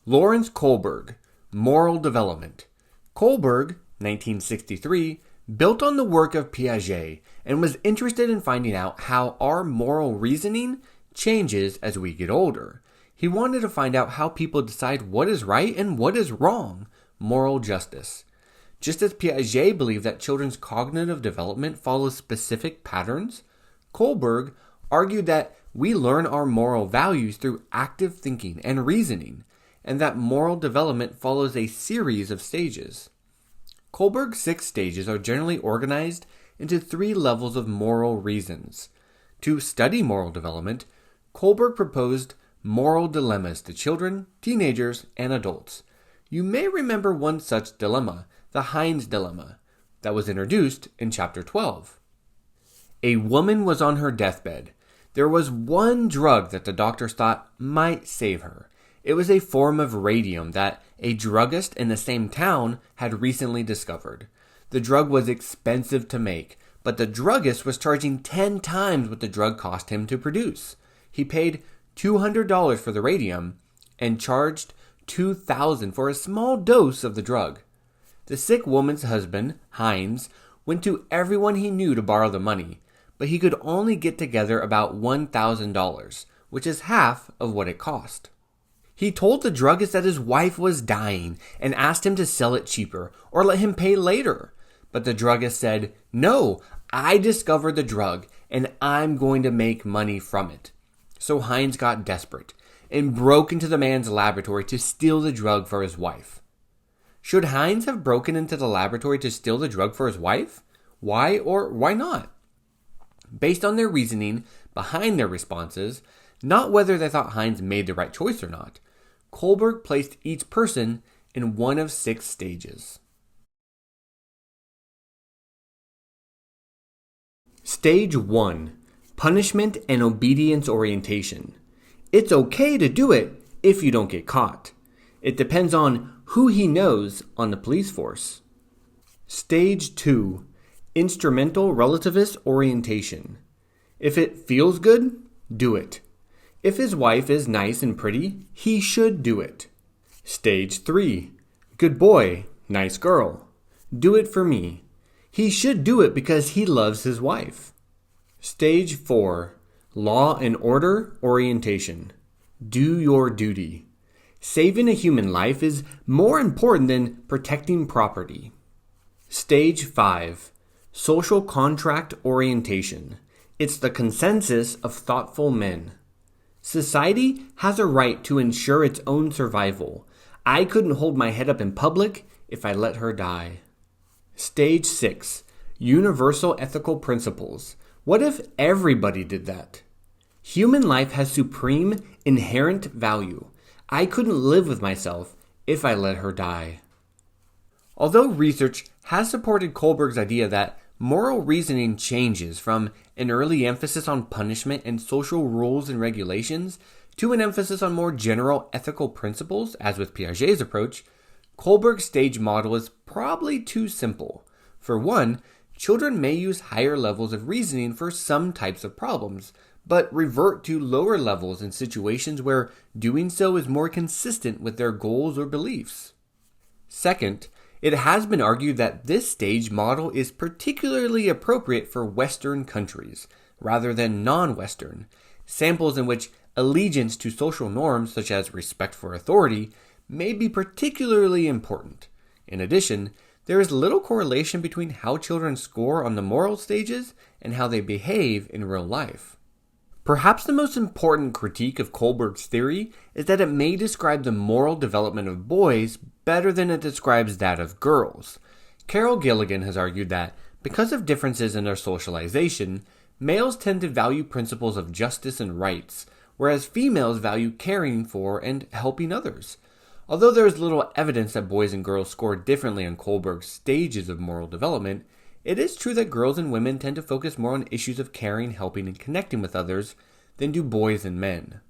Lawrence Kohlberg, Moral Development. Kohlberg, 1963, built on the work of Piaget and was interested in finding out how our moral reasoning changes as we get older. He wanted to find out how people decide what is right and what is wrong, moral justice. Just as Piaget believed that children's cognitive development follows specific patterns, Kohlberg argued that we learn our moral values through active thinking and reasoning, and that moral development follows a series of stages. Kohlberg's 6 stages are generally organized into 3 levels of moral reasons. To study moral development, Kohlberg proposed moral dilemmas to children, teenagers, and adults. You may remember one such dilemma, the Heinz Dilemma, that was introduced in Chapter 12. A woman was on her deathbed. There was one drug that the doctors thought might save her. It was a form of radium that a druggist in the same town had recently discovered. The drug was expensive to make, but the druggist was charging 10 times what the drug cost him to produce. He paid $200 for the radium and charged $2,000 for a small dose of the drug. The sick woman's husband, Heinz, went to everyone he knew to borrow the money, but he could only get together about $1,000, which is half of what it cost. He told the druggist that his wife was dying and asked him to sell it cheaper or let him pay later. But the druggist said, "No, I discovered the drug and I'm going to make money from it." So Heinz got desperate and broke into the man's laboratory to steal the drug for his wife. Should Heinz have broken into the laboratory to steal the drug for his wife? Why or why not? Based on their reasoning behind their responses, not whether they thought Heinz made the right choice or not, Kohlberg placed each person in one of 6 stages. Stage 1. Punishment and obedience orientation. It's okay to do it if you don't get caught. It depends on who he knows on the police force. Stage 2. Instrumental relativist orientation. If it feels good, do it. If his wife is nice and pretty, he should do it. Stage 3. Good boy, nice girl. Do it for me. He should do it because he loves his wife. Stage 4. Law and order orientation. Do your duty. Saving a human life is more important than protecting property. Stage 5. Social contract orientation. It's the consensus of thoughtful men. Society has a right to ensure its own survival. I couldn't hold my head up in public if I let her die. Stage 6. Universal ethical principles. What if everybody did that? Human life has supreme inherent value. I couldn't live with myself if I let her die. Although research has supported Kohlberg's idea that moral reasoning changes from an early emphasis on punishment and social rules and regulations to an emphasis on more general ethical principles, as with Piaget's approach, Kohlberg's stage model is probably too simple. For one, children may use higher levels of reasoning for some types of problems, but revert to lower levels in situations where doing so is more consistent with their goals or beliefs. Second, it has been argued that this stage model is particularly appropriate for Western countries, rather than non-Western, samples in which allegiance to social norms such as respect for authority may be particularly important. In addition, there is little correlation between how children score on the moral stages and how they behave in real life. Perhaps the most important critique of Kohlberg's theory is that it may describe the moral development of boys better than it describes that of girls. Carol Gilligan has argued that, because of differences in their socialization, males tend to value principles of justice and rights, whereas females value caring for and helping others. Although there is little evidence that boys and girls score differently on Kohlberg's stages of moral development, it is true that girls and women tend to focus more on issues of caring, helping, and connecting with others than do boys and men.